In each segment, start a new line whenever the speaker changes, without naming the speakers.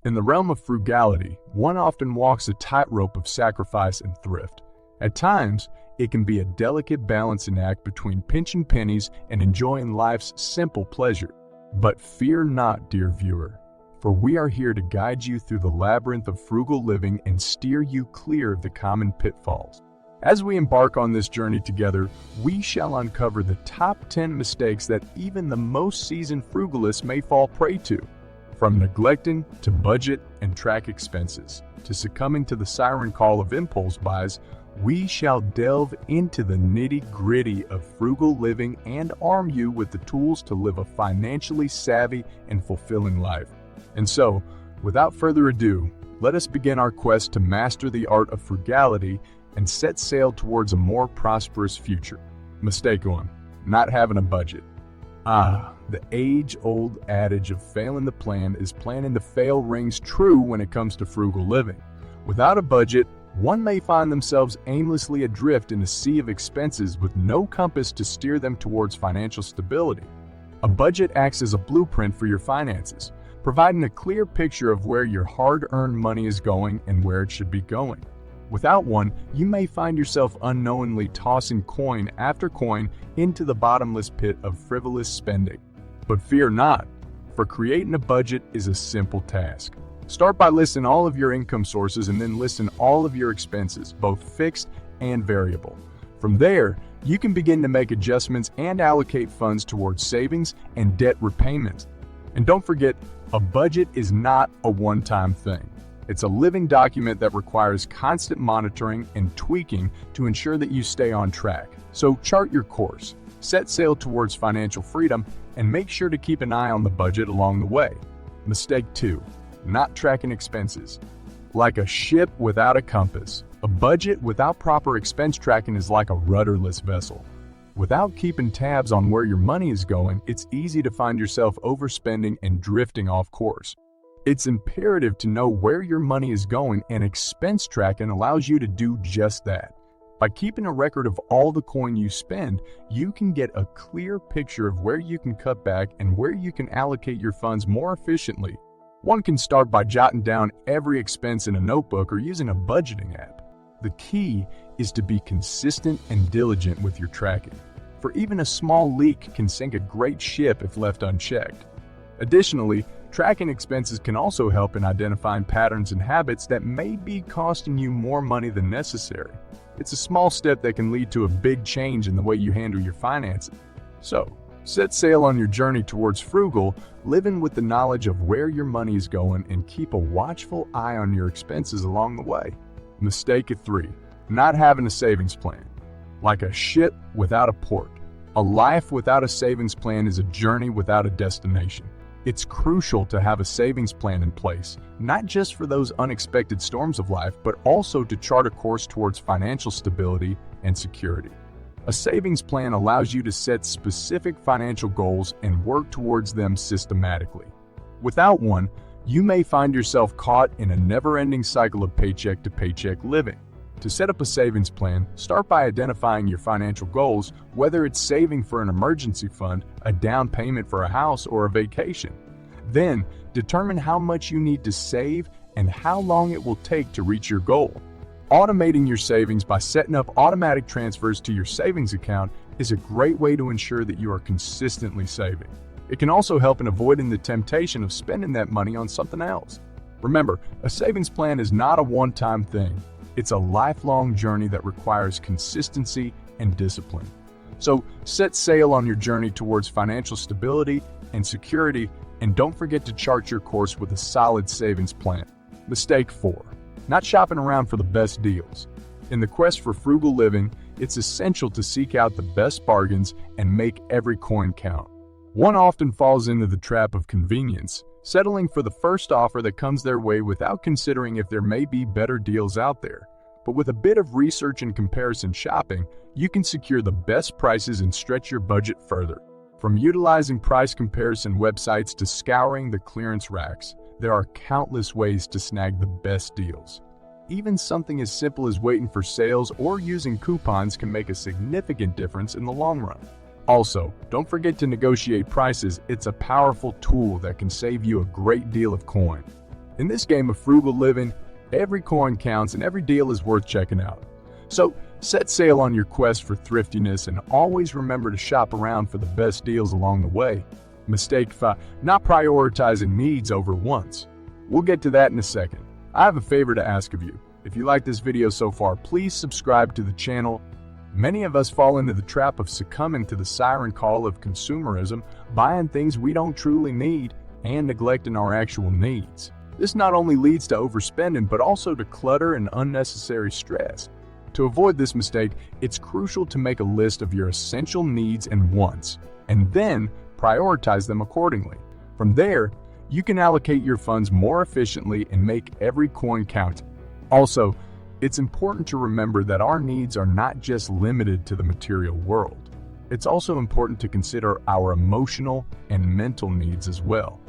In the realm of frugality, one often walks a tightrope of sacrifice and thrift. At times, it can be a delicate balancing act between pinching pennies and enjoying life's simple pleasure. But fear not, dear viewer, for we are here to guide you through the labyrinth of frugal living and steer you clear of the common pitfalls. As we embark on this journey together, we shall uncover the top 10 mistakes that even the most seasoned frugalists may fall prey to. From neglecting to budget and track expenses, to succumbing to the siren call of impulse buys, we shall delve into the nitty-gritty of frugal living and arm you with the tools to live a financially savvy and fulfilling life. And so, without further ado, let us begin our quest to master the art of frugality and set sail towards a more prosperous future. Mistake 1: not having a budget. The age-old adage of failing the plan is planning to fail rings true when it comes to frugal living. Without a budget, one may find themselves aimlessly adrift in a sea of expenses with no compass to steer them towards financial stability. A budget acts as a blueprint for your finances, providing a clear picture of where your hard-earned money is going and where it should be going. Without one, you may find yourself unknowingly tossing coin after coin into the bottomless pit of frivolous spending. But fear not, for creating a budget is a simple task. Start by listing all of your income sources and then listing all of your expenses, both fixed and variable. From there, you can begin to make adjustments and allocate funds towards savings and debt repayment. And don't forget, a budget is not a one-time thing. It's a living document that requires constant monitoring and tweaking to ensure that you stay on track. So chart your course, set sail towards financial freedom, and make sure to keep an eye on the budget along the way. Mistake 2: not tracking expenses. Like a ship without a compass, a budget without proper expense tracking is like a rudderless vessel. Without keeping tabs on where your money is going, it's easy to find yourself overspending and drifting off course. It's imperative to know where your money is going, and expense tracking allows you to do just that. By keeping a record of all the coin you spend, you can get a clear picture of where you can cut back and where you can allocate your funds more efficiently. One can start by jotting down every expense in a notebook or using a budgeting app. The key is to be consistent and diligent with your tracking, for even a small leak can sink a great ship if left unchecked. Additionally, tracking expenses can also help in identifying patterns and habits that may be costing you more money than necessary. It's a small step that can lead to a big change in the way you handle your finances. So, set sail on your journey towards frugal, living with the knowledge of where your money is going, and keep a watchful eye on your expenses along the way. Mistake 3: not having a savings plan. Like a ship without a port, a life without a savings plan is a journey without a destination. It's crucial to have a savings plan in place, not just for those unexpected storms of life, but also to chart a course towards financial stability and security. A savings plan allows you to set specific financial goals and work towards them systematically. Without one, you may find yourself caught in a never-ending cycle of paycheck-to-paycheck living. To set up a savings plan, start by identifying your financial goals, whether it's saving for an emergency fund, a down payment for a house, or a vacation. Then, determine how much you need to save and how long it will take to reach your goal. Automating your savings by setting up automatic transfers to your savings account is a great way to ensure that you are consistently saving. It can also help in avoiding the temptation of spending that money on something else. Remember, a savings plan is not a one-time thing. It's a lifelong journey that requires consistency and discipline. So set sail on your journey towards financial stability and security, and don't forget to chart your course with a solid savings plan. Mistake 4: not shopping around for the best deals. In the quest for frugal living, it's essential to seek out the best bargains and make every coin count. One often falls into the trap of convenience, settling for the first offer that comes their way without considering if there may be better deals out there. But with a bit of research and comparison shopping, you can secure the best prices and stretch your budget further. From utilizing price comparison websites to scouring the clearance racks, there are countless ways to snag the best deals. Even something as simple as waiting for sales or using coupons can make a significant difference in the long run. Also, don't forget to negotiate prices. It's a powerful tool that can save you a great deal of coin. In this game of frugal living, every coin counts and every deal is worth checking out. So set sail on your quest for thriftiness and always remember to shop around for the best deals along the way. Mistake 5. Not prioritizing needs over wants. We'll get to that in a second. I have a favor to ask of you. If you like this video so far, please subscribe to the channel. Many of us fall into the trap of succumbing to the siren call of consumerism, buying things we don't truly need and neglecting our actual needs. This not only leads to overspending, but also to clutter and unnecessary stress. To avoid this mistake, it's crucial to make a list of your essential needs and wants, and then prioritize them accordingly. From there, you can allocate your funds more efficiently and make every coin count. Also, it's important to remember that our needs are not just limited to the material world. It's also important to consider our emotional and mental needs as well.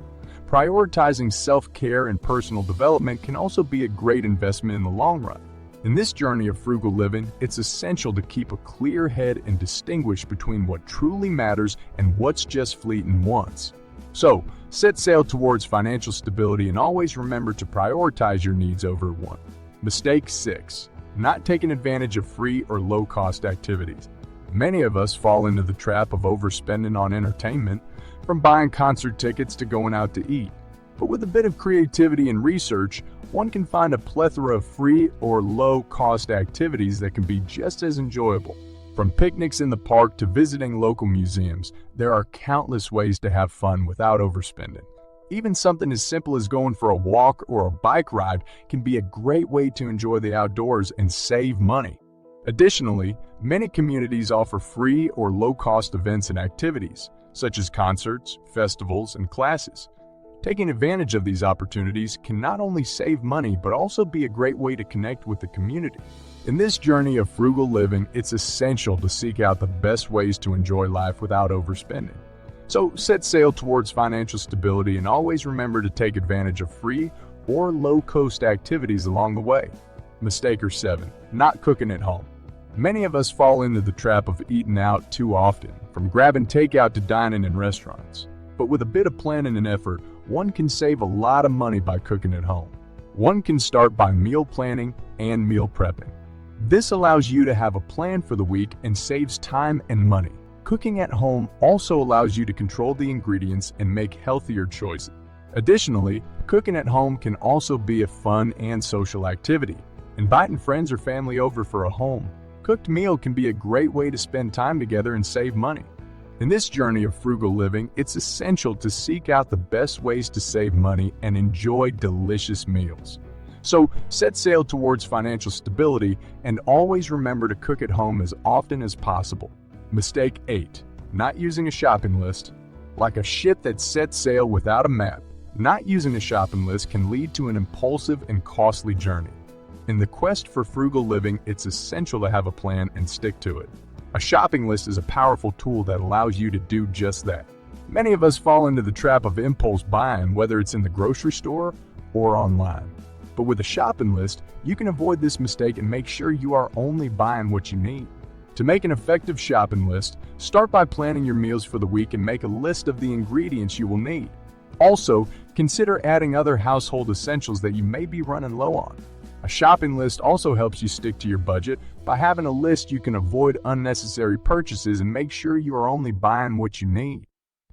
Prioritizing self-care and personal development can also be a great investment in the long run. In this journey of frugal living, it's essential to keep a clear head and distinguish between what truly matters and what's just fleeting wants. So, set sail towards financial stability and always remember to prioritize your needs over want. Mistake 6. Not taking advantage of free or low-cost activities. Many of us fall into the trap of overspending on entertainment, from buying concert tickets to going out to eat. But with a bit of creativity and research, one can find a plethora of free or low-cost activities that can be just as enjoyable. From picnics in the park to visiting local museums, there are countless ways to have fun without overspending. Even something as simple as going for a walk or a bike ride can be a great way to enjoy the outdoors and save money. Additionally, many communities offer free or low-cost events and activities, such as concerts, festivals, and classes. Taking advantage of these opportunities can not only save money but also be a great way to connect with the community. In this journey of frugal living, it's essential to seek out the best ways to enjoy life without overspending. So set sail towards financial stability and always remember to take advantage of free or low-cost activities along the way. Mistake 7. Not cooking at home. Many of us fall into the trap of eating out too often, from grabbing takeout to dining in restaurants. But with a bit of planning and effort, one can save a lot of money by cooking at home. One can start by meal planning and meal prepping. This allows you to have a plan for the week and saves time and money. Cooking at home also allows you to control the ingredients and make healthier choices. Additionally, cooking at home can also be a fun and social activity. Inviting friends or family over for a home-cooked meal can be a great way to spend time together and save money. In this journey of frugal living, it's essential to seek out the best ways to save money and enjoy delicious meals. So set sail towards financial stability and always remember to cook at home as often as possible. Mistake 8. Not using a shopping list. Like a ship that sets sail without a map, not using a shopping list can lead to an impulsive and costly journey. In the quest for frugal living, it's essential to have a plan and stick to it. A shopping list is a powerful tool that allows you to do just that. Many of us fall into the trap of impulse buying, whether it's in the grocery store or online. But with a shopping list, you can avoid this mistake and make sure you are only buying what you need. To make an effective shopping list, start by planning your meals for the week and make a list of the ingredients you will need. Also, consider adding other household essentials that you may be running low on. A shopping list also helps you stick to your budget. By having a list, you can avoid unnecessary purchases and make sure you are only buying what you need.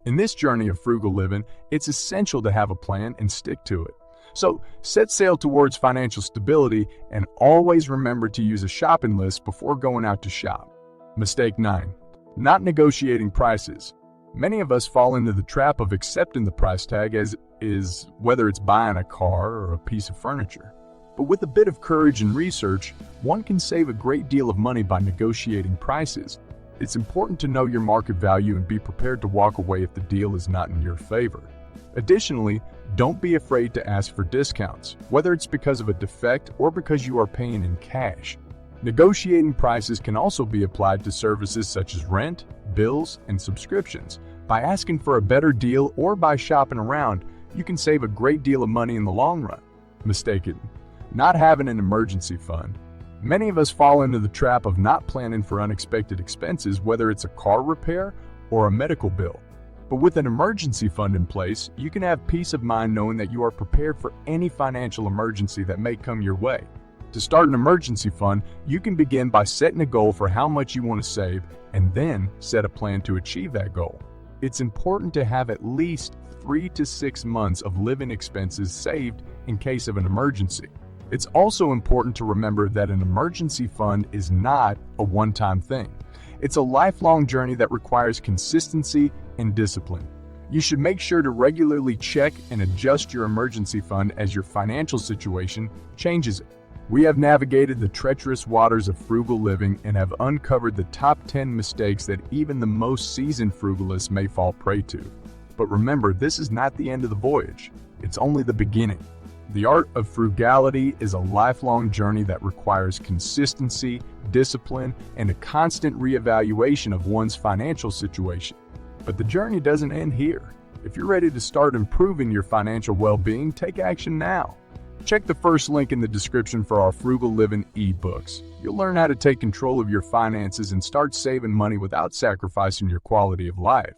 In this journey of frugal living, it's essential to have a plan and stick to it. So, set sail towards financial stability and always remember to use a shopping list before going out to shop. Mistake 9. Not negotiating prices. Many of us fall into the trap of accepting the price tag as is, whether it's buying a car or a piece of furniture. But with a bit of courage and research, one can save a great deal of money by negotiating prices. It's important to know your market value and be prepared to walk away if the deal is not in your favor. Additionally, don't be afraid to ask for discounts, whether it's because of a defect or because you are paying in cash. Negotiating prices can also be applied to services such as rent, bills, and subscriptions. By asking for a better deal or by shopping around, you can save a great deal of money in the long run. Mistake 10. Not having an emergency fund. Many of us fall into the trap of not planning for unexpected expenses, whether it's a car repair or a medical bill. But with an emergency fund in place, you can have peace of mind knowing that you are prepared for any financial emergency that may come your way. To start an emergency fund, you can begin by setting a goal for how much you want to save and then set a plan to achieve that goal. It's important to have at least 3 to 6 months of living expenses saved in case of an emergency. It's also important to remember that an emergency fund is not a one-time thing. It's a lifelong journey that requires consistency and discipline. You should make sure to regularly check and adjust your emergency fund as your financial situation changes. We have navigated the treacherous waters of frugal living and have uncovered the top 10 mistakes that even the most seasoned frugalists may fall prey to. But remember, this is not the end of the voyage. It's only the beginning. The art of frugality is a lifelong journey that requires consistency, discipline, and a constant reevaluation of one's financial situation. But the journey doesn't end here. If you're ready to start improving your financial well-being, take action now. Check the first link in the description for our Frugal Living ebooks. You'll learn how to take control of your finances and start saving money without sacrificing your quality of life.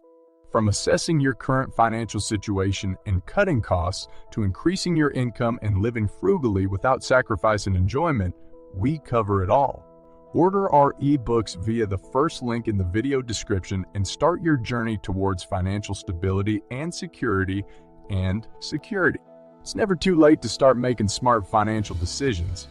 From assessing your current financial situation and cutting costs to increasing your income and living frugally without sacrificing enjoyment, we cover it all. Order our ebooks via the first link in the video description and start your journey towards financial stability and security. It's never too late to start making smart financial decisions.